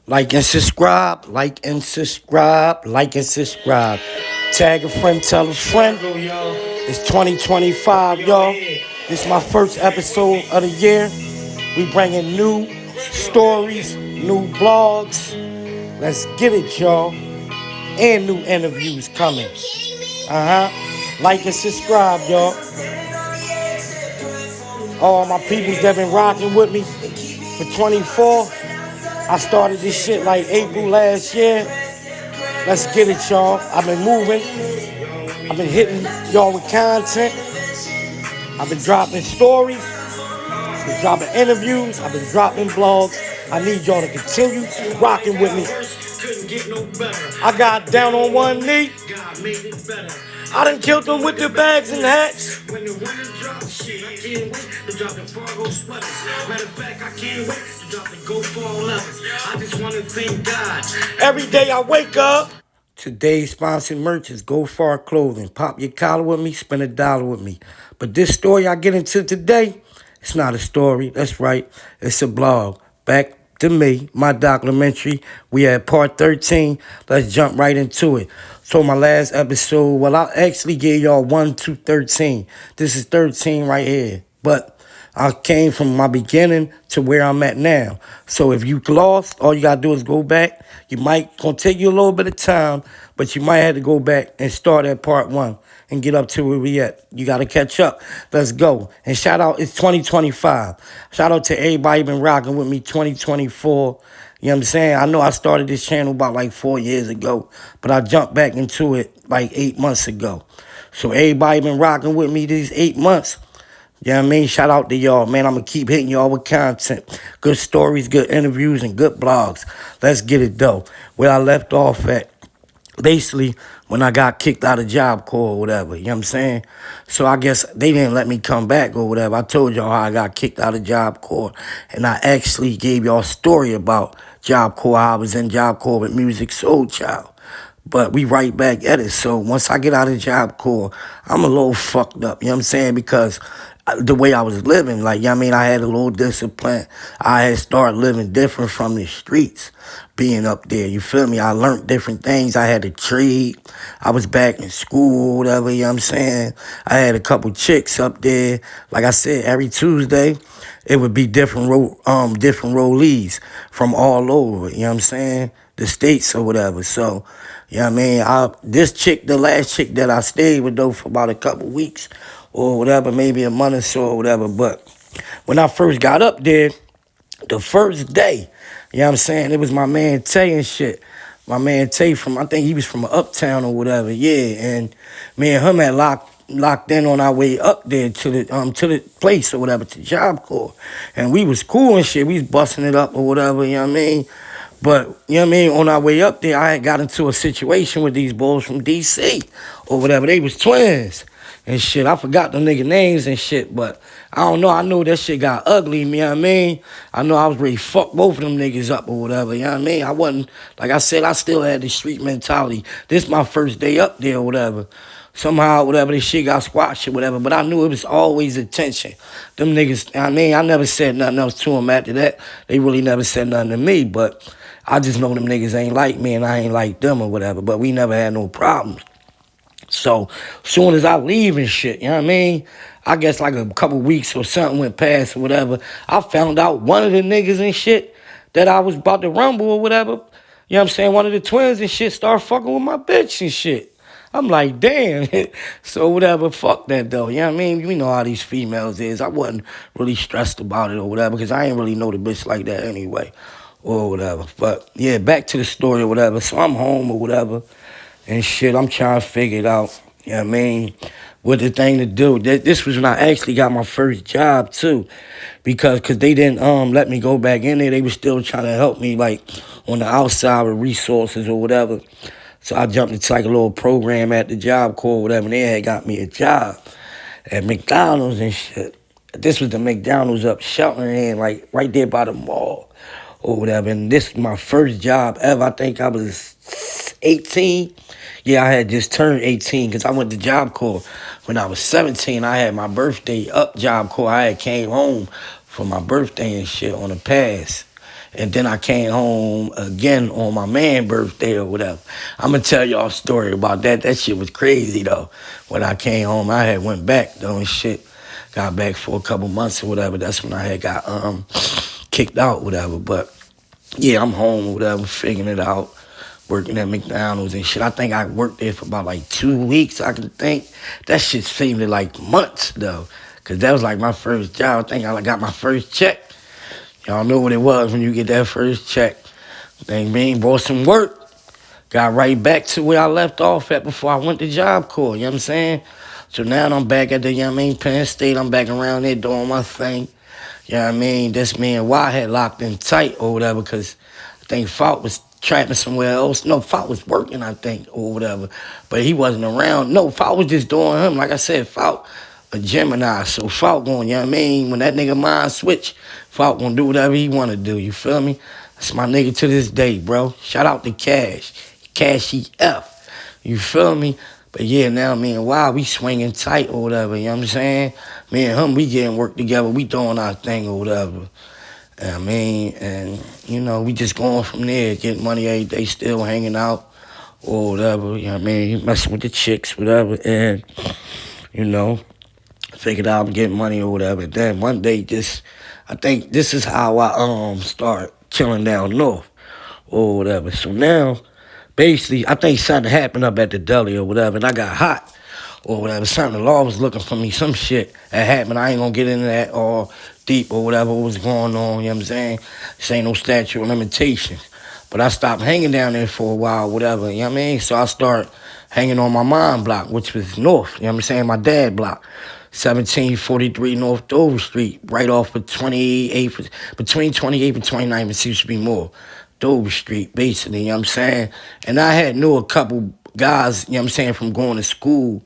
Like and subscribe, like and subscribe, like and subscribe. Tag a friend, tell a friend. It's 2025, y'all. This is my first episode of the year. We bringing new stories, new blogs. Let's get it, y'all. And new interviews coming. Like and subscribe, y'all. All my peoples that been rocking with me for 24. I started this shit like April last year. Let's get it, y'all. I've been moving. I've been hitting y'all with content. I've been dropping stories. I've been dropping interviews. I've been dropping blogs. I need y'all to continue rocking with me. I got down on one knee. I done killed them with the bags and hats. When the winter drops, shit, I can't wait to drop the Fargo sweaters. Matter of fact, I can't wait to drop the Go Fall levels. I just want to thank God. Every day I wake up. Today's sponsored merch is Go Far Clothing. Pop your collar with me, spend $1 with me. But this story I get into today, it's not a story. That's right. It's a blog. Back to me, my documentary. We at part 13. Let's jump right into it. So my last episode, well, I actually gave y'all 1 to 13. This is 13 right here. But I came from my beginning to where I'm at now. So if you lost, all you gotta do is go back. You might gonna take you a little bit of time, but you might have to go back and start at part 1 and get up to where we at. You gotta catch up. Let's go. And shout out, it's 2025. Shout out to everybody been rocking with me 2024. You know what I'm saying? I know I started this channel about like 4 years ago, but I jumped back into it like 8 months ago. So everybody been rocking with me these 8 months. You know what I mean? Shout out to y'all, man. I'm going to keep hitting y'all with content. Good stories, good interviews, and good blogs. Let's get it, though. Where I left off at, basically, when I got kicked out of Job Corps or whatever. You know what I'm saying? So I guess they didn't let me come back or whatever. I told y'all how I got kicked out of Job Corps. And I actually gave y'all a story about Job Corps. How I was in Job Corps with Music Soul Child. But we right back at it. So once I get out of Job Corps, I'm a little fucked up. You know what I'm saying? Because the way I was living, like, you know what I mean? I had a little discipline. I had started living different from the streets, being up there. You feel me? I learned different things. I had to trade. I was back in school, whatever, you know what I'm saying? I had a couple chicks up there. Like I said, every Tuesday, it would be different rollees from all over, you know what I'm saying? The states or whatever. So, you know what I mean? This chick, the last chick that I stayed with, though, for about a couple weeks or whatever, maybe a month or so or whatever. But when I first got up there, the first day, you know what I'm saying, it was my man Tay and shit. My man Tay from, I think he was from Uptown or whatever, yeah. And me and him had locked in on our way up there to the place or whatever, to Job Corps. And we was cool and shit. We was busting it up or whatever, you know what I mean? But, you know what I mean, on our way up there, I had got into a situation with these boys from D.C. or whatever. They was twins and shit. I forgot the nigga names and shit, but I don't know. I know that shit got ugly, you know what I mean? I know I was ready to fuck both of them niggas up or whatever, you know what I mean? I wasn't, like I said, I still had the street mentality. This my first day up there or whatever. Somehow, whatever, this shit got squashed or whatever, but I knew it was always attention. Them niggas, I mean, I never said nothing else to them after that. They really never said nothing to me, but I just know them niggas ain't like me and I ain't like them or whatever, but we never had no problems. So, soon as I leave and shit, you know what I mean? I guess like a couple weeks or something went past or whatever, I found out one of the niggas and shit that I was about to rumble or whatever, you know what I'm saying? One of the twins and shit started fucking with my bitch and shit. I'm like, damn. So whatever, fuck that though. You know what I mean? You know how these females is. I wasn't really stressed about it or whatever because I ain't really know the bitch like that anyway or whatever. But yeah, back to the story or whatever. So I'm home or whatever and shit. I'm trying to figure it out. You know what I mean? What the thing to do. This was when I actually got my first job too. Because they didn't let me go back in there. They was still trying to help me like on the outside with resources or whatever. So I jumped into like a little program at the Job Corps or whatever, and they had got me a job at McDonald's and shit. This was the McDonald's up Shelton End, like right there by the mall or whatever. And this was my first job ever. I think I was 18. Yeah, I had just turned 18 because I went to Job Corps when I was 17. I had my birthday up Job Corps. I had came home for my birthday and shit on a pass. And then I came home again on my man's birthday or whatever. I'm going to tell y'all a story about that. That shit was crazy, though. When I came home, I had went back, though, and shit. Got back for a couple months or whatever. That's when I had got kicked out, whatever. But, yeah, I'm home or whatever, figuring it out, working at McDonald's and shit. I think I worked there for about, like, 2 weeks, I can think. That shit seemed like months, though, because that was, like, my first job. I think I got my first check. Y'all know what it was when you get that first check. Thing mean, bought some work. Got right back to where I left off at before I went to Job Corps, you know what I'm saying? So now I'm back at the, you know what I mean, Penn State. I'm back around there doing my thing. You know what I mean? This man Y had locked in tight or whatever because I think Falk was trapping somewhere else. No, Falk was working, I think, or whatever. But he wasn't around. No, Falk was just doing him. Like I said, Falk a Gemini. So Falk going, you know what I mean? When that nigga mind switch, Falk gonna do whatever he wanna do, you feel me? That's my nigga to this day, bro. Shout out to Cash. Cashy F. You feel me? But yeah, now me and Wild, we swinging tight or whatever, you know what I'm saying? Me and him, we getting work together. We doing our thing or whatever. I mean, and, you know, we just going from there, getting money every day, still hanging out or whatever, you know what I mean? Messing with the chicks, whatever, and, you know, figured out I'm getting money or whatever. Then one day, I think this is how I start chilling down north or whatever. So now, basically, I think something happened up at the deli or whatever, and I got hot or whatever. Something, the law was looking for me, some shit that happened. I ain't gonna get into that all deep or whatever was going on, you know what I'm saying? This ain't no statute of limitations. But I stopped hanging down there for a while, whatever, you know what I mean? So I start hanging on my mom block, which was north, you know what I'm saying? My dad block. 1743 North Dover Street, right off of 28th, between 28th and 29th, it seems to be more. Dover Street, basically, you know what I'm saying? And I knew a couple guys, you know what I'm saying, from going to school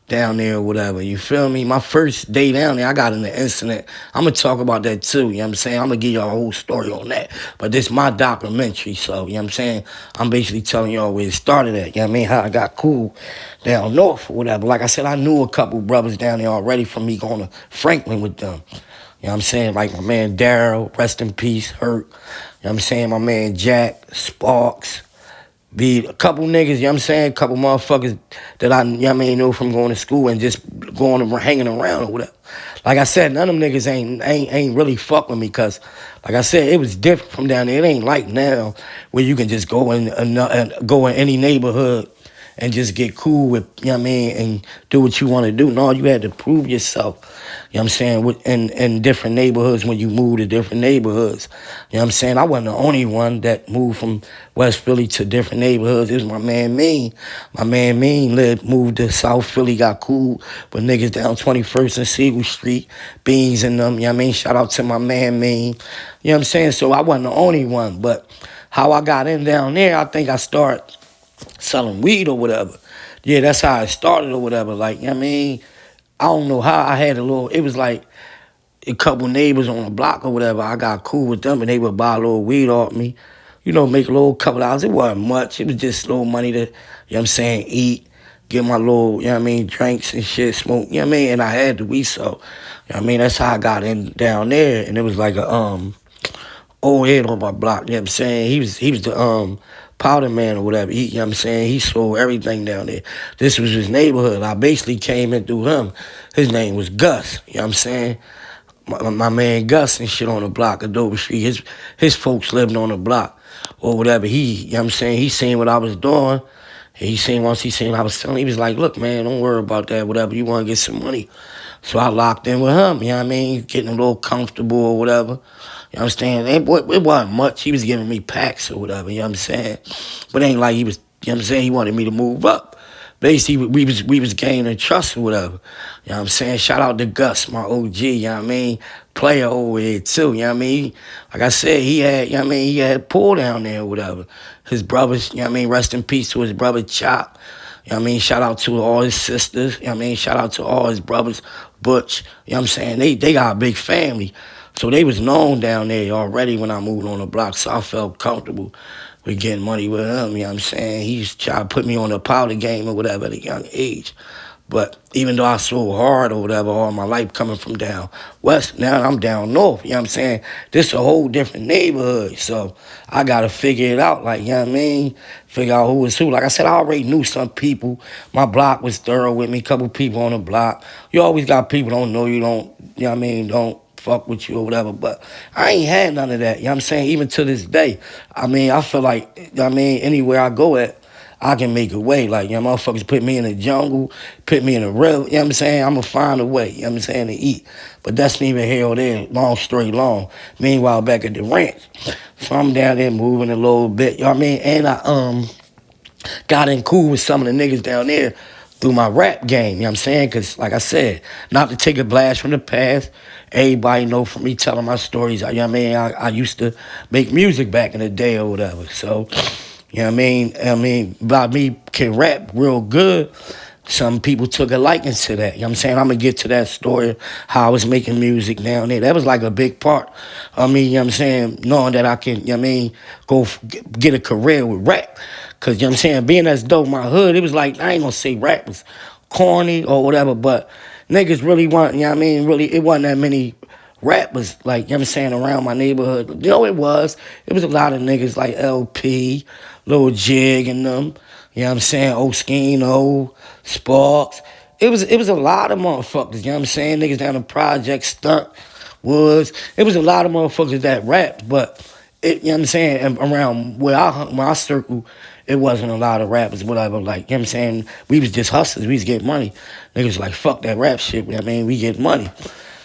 down there or whatever, you feel me? My first day down there, I got in an incident. I'm going to talk about that too, you know what I'm saying? I'm going to give y'all a whole story on that. But this is my documentary, so, you know what I'm saying? I'm basically telling y'all where it started at, you know what I mean? How I got cool down north or whatever. Like I said, I knew a couple brothers down there already from me going to Franklin with them. You know what I'm saying? Like my man Daryl, rest in peace, Hurt. You know what I'm saying? My man Jack, Sparks. Be a couple niggas, you know what I'm saying? A couple motherfuckers that I, you know what I mean, know from going to school and just going and hanging around or whatever. Like I said, none of them niggas ain't really fuck with me because, like I said, it was different from down there. It ain't like now where you can just go in any neighborhood and just get cool with, you know what I mean, and do what you want to do. No, you had to prove yourself, you know what I'm saying, in different neighborhoods when you move to different neighborhoods. You know what I'm saying? I wasn't the only one that moved from West Philly to different neighborhoods. It was my man Mean. My man Mean moved to South Philly, got cool with niggas down 21st and Siegel Street, Beans and them, you know what I mean? Shout out to my man Mean. You know what I'm saying? So I wasn't the only one, but how I got in down there, I think I started selling weed or whatever. Yeah, that's how it started or whatever. Like, you know what I mean? I don't know how I had it was like a couple neighbors on the block or whatever. I got cool with them and they would buy a little weed off me. You know, make a little couple hours. It wasn't much. It was just a little money to, you know what I'm saying, eat, get my little, you know what I mean, drinks and shit, smoke, you know what I mean? And I had the weed, so, you know what I mean? That's how I got in down there. And it was like a, old head on my block, you know what I'm saying? He was the powder man or whatever. You know what I'm saying? He sold everything down there. This was his neighborhood. I basically came in through him. His name was Gus, you know what I'm saying? My man Gus and shit on the block of Dover Street. His folks lived on the block or whatever. You know what I'm saying? He seen what I was doing. Once he seen what I was selling, he was like, look, man, don't worry about that, whatever. You want to get some money. So I locked in with him, you know what I mean? Getting a little comfortable or whatever. You know what I'm saying? It wasn't much. He was giving me packs or whatever, you know what I'm saying? But it ain't like he was, you know what I'm saying? He wanted me to move up. Basically, we was gaining trust or whatever. You know what I'm saying? Shout out to Gus, my OG, you know what I mean? Player over here too, you know what I mean? Like I said, he had, you know what I mean? He had pool down there or whatever. His brothers, you know what I mean? Rest in peace to his brother Chop. You know what I mean? Shout out to all his sisters. You know what I mean? Shout out to all his brothers, Butch. You know what I'm saying? They got a big family. So they was known down there already when I moved on the block, so I felt comfortable with getting money with him, you know what I'm saying? He used to try to put me on the powder game or whatever at a young age. But even though I so hard or whatever all my life coming from down west, now I'm down north. You know what I'm saying? This is a whole different neighborhood. So I gotta figure it out. Like, you know what I mean? Figure out who was who. Like I said, I already knew some people. My block was thorough with me, a couple people on the block. You always got people don't know you, don't, you know what I mean, don't fuck with you or whatever. But I ain't had none of that. You know what I'm saying? Even to this day. I mean, I feel like, you know what I mean, anywhere I go at, I can make a way. Like, you know, motherfuckers put me in the jungle, put me in a river, you know what I'm saying? I'm going to find a way, you know what I'm saying, to eat. But that's neither here or there, long story long. Meanwhile, back at the ranch. So I'm down there moving a little bit, you know what I mean? And I got in cool with some of the niggas down there through my rap game, you know what I'm saying? Because, like I said, not to take a blast from the past, everybody know from me telling my stories, you know what I mean? I used to make music back in the day or whatever, so... You know what I mean? By me can rap real good, some people took a liking to that. You know what I'm saying? I'm going to get to that story, how I was making music down there. That was like a big part of me, you know what I'm saying, knowing that I can, you know what I mean, get a career with rap. Because, you know what I'm saying, being as dope my hood, it was like, I ain't going to say rap was corny or whatever, but niggas really weren't, you know what I mean, really, it wasn't that many rappers, like, you know what I'm saying, around my neighborhood. You know, it was. It was a lot of niggas like LP, Lil Jig and them. You know what I'm saying? Oskino, Sparks. It was a lot of motherfuckers, you know what I'm saying? Niggas down the project, Stunt, Woods. It was a lot of motherfuckers that rapped, but it, you know what I'm saying, and around where I circle, it wasn't a lot of rappers, whatever. Like, you know what I'm saying? We was just hustlers. We was getting money. Niggas like, fuck that rap shit. I mean, we get money.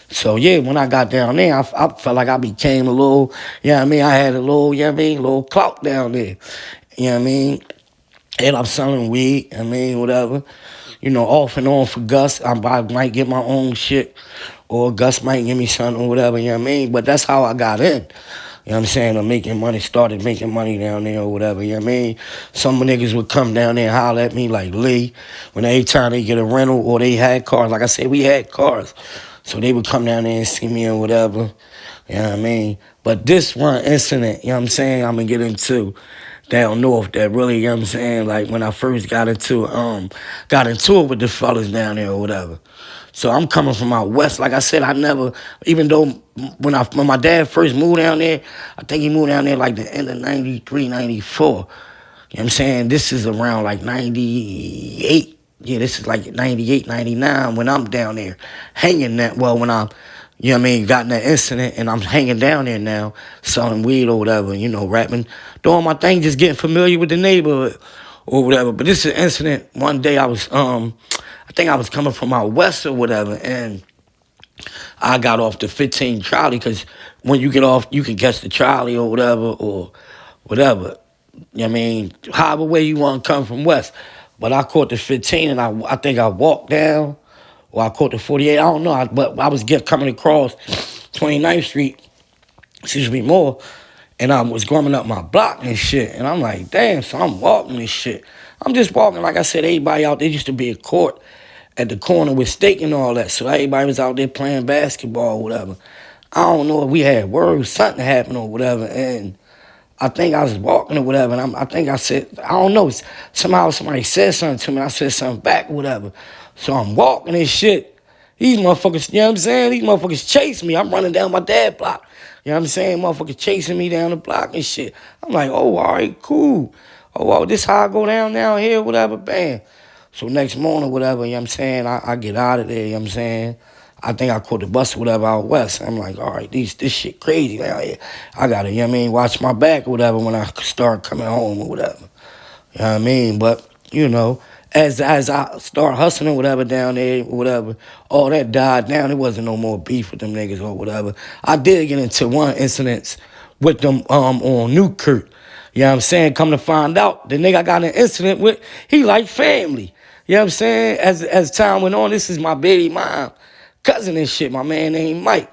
So, yeah, when I got down there, I felt like I became a little, you know what I mean? I had a little, you know what I mean, little clout down there. You know what I mean? And I'm selling weed, I mean, whatever. You know, off and on for Gus. I might get my own shit, or Gus might give me something or whatever, you know what I mean? But that's how I got in. You know what I'm saying? I'm making money, started making money down there or whatever, you know what I mean? Some niggas would come down there and holler at me like Lee, when every time they get a rental or they had cars. Like I said, we had cars. So they would come down there and see me or whatever, you know what I mean? But this one incident, you know what I'm saying, I'm going to get into down north that really, you know what I'm saying, like when I first got into it with the fellas down there or whatever. So I'm coming from out west. Like I said, I never, even though when my dad first moved down there, I think he moved down there like the end of 93, 94. You know what I'm saying? This is around like 98. Yeah, this is like 98, 99 when I'm down there hanging that, well, when I'm, you know what I mean, got in that incident and I'm hanging down there now, selling weed or whatever, you know, rapping, doing my thing, just getting familiar with the neighborhood or whatever. But this is an incident, one day I was, I think I was coming from out west or whatever, and I got off the 15 trolley, because when you get off, you can catch the trolley or whatever, or whatever. You know what I mean? However way you want to come from west. But I caught the 15, and I think I walked down, or I caught the 48. I don't know, but I was coming across 29th Street, excuse me, more, and I was going up my block and shit. And I'm like, damn, so I'm walking this shit. I'm just walking, like I said, everybody out there used to be a court at the corner with steak and all that. So everybody was out there playing basketball or whatever. I don't know if we had words, something happened or whatever, and I think I was walking or whatever, and I think I said, I don't know, somehow somebody said something to me, and I said something back or whatever. So I'm walking and shit. These motherfuckers, you know what I'm saying? These motherfuckers chase me. I'm running down my dad block. You know what I'm saying? Motherfuckers chasing me down the block and shit. I'm like, oh, all right, cool. Oh, well, this how I go down here, whatever, bam. So next morning, whatever, you know what I'm saying, I get out of there, you know what I'm saying? I think I caught the bus or whatever out west. I'm like, all right, this shit crazy down here. I gotta, you know what I mean, watch my back or whatever when I start coming home or whatever. You know what I mean? But, you know, as I start hustling or whatever down there or whatever, all that died down. There wasn't no more beef with them niggas or whatever. I did get into one incident with them on Newkirk. You know what I'm saying? Come to find out, the nigga I got in an incident with, he like family. You know what I'm saying? As time went on, this is my baby mom, cousin and shit, my man named Mike.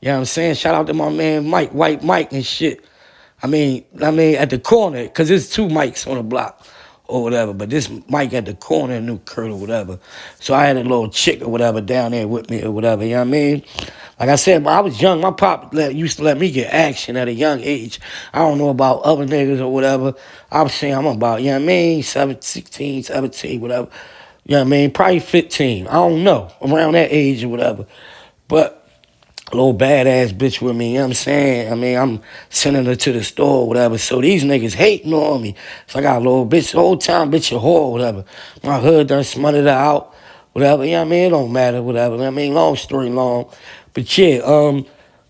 You know what I'm saying? Shout out to my man Mike, White Mike and shit. I mean at the corner, because there's two Mikes on the block or whatever, but this Mike at the corner in New Kurt or whatever. So I had a little chick or whatever down there with me or whatever, you know what I mean? Like I said, when I was young, my pop used to let me get action at a young age. I don't know about other niggas or whatever. I'm saying I'm about, you know what I mean, 16, 17, whatever. You know what I mean? Probably 15. I don't know. Around that age or whatever. But a little badass bitch with me, you know what I'm saying? I mean, I'm sending her to the store or whatever. So these niggas hating on me. So I got a little bitch, the whole time, bitch, a whore, whatever. My hood done smothered her out, whatever. You know what I mean? It don't matter, whatever. You know what I mean, long story long. But yeah,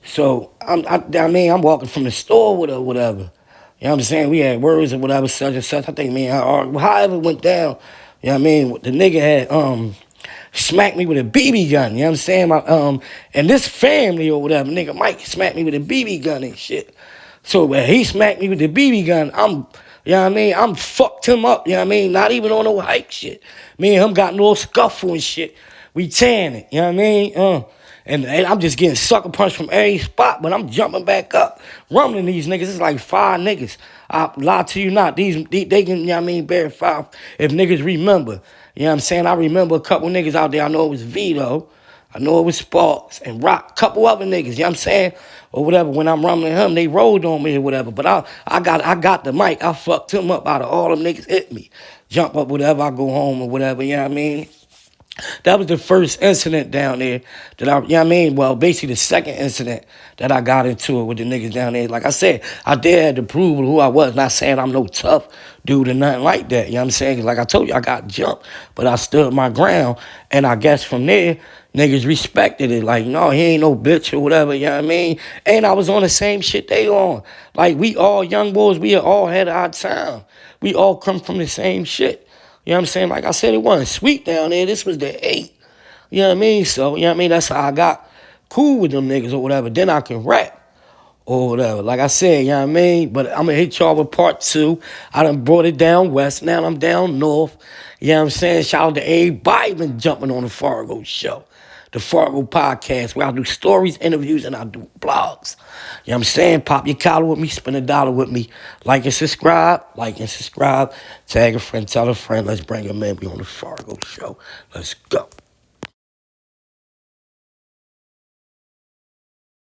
so I'm walking from the store with her, whatever. You know what I'm saying? We had words or whatever, such and such. I think me and her argued. However it went down, you know what I mean? The nigga had, smacked me with a BB gun, you know what I'm saying? And this family or whatever, nigga Mike smacked me with a BB gun and shit. So when he smacked me with the BB gun, you know what I mean? I'm fucked him up, you know what I mean? Not even on no hike shit. Me and him got no scuffle and shit. We tearing it, you know what I mean? And I'm just getting sucker punched from every spot, but I'm jumping back up, rumbling these niggas. It's like 5 niggas. I lie to you not. They can, you know what I mean, bear 5 if niggas remember. You know what I'm saying? I remember a couple niggas out there. I know it was Vito. I know it was Sparks and Rock. Couple other niggas, you know what I'm saying? Or whatever. When I'm rumbling him, they rolled on me or whatever. But I got the mic. I fucked him up out of all them niggas hit me. Jump up, whatever. I go home or whatever, you know what I mean? That was the first incident down there that you know what I mean? Well, basically the second incident that I got into it with the niggas down there. Like I said, I did have to prove who I was. Not saying I'm no tough dude or nothing like that. You know what I'm saying? 'Cause like I told you, I got jumped, but I stood my ground. And I guess from there, niggas respected it. Like, no, he ain't no bitch or whatever, you know what I mean? And I was on the same shit they on. Like, we all young boys, we all had our time. We all come from the same shit. You know what I'm saying? Like I said, it wasn't sweet down there. This was the 8. You know what I mean? So, you know what I mean? That's how I got cool with them niggas or whatever. Then I can rap or whatever. Like I said, you know what I mean? But I'm going to hit y'all with part 2. I done brought it down west. Now I'm down north. You know what I'm saying? Shout out to everybody been jumping on the Fargo show. The Fargo podcast, where I do stories, interviews, and I do blogs. You know what I'm saying? Pop your collar with me, spend $1 with me. Like and subscribe. Tag a friend, tell a friend. Let's bring them in. We on the Fargo show. Let's go.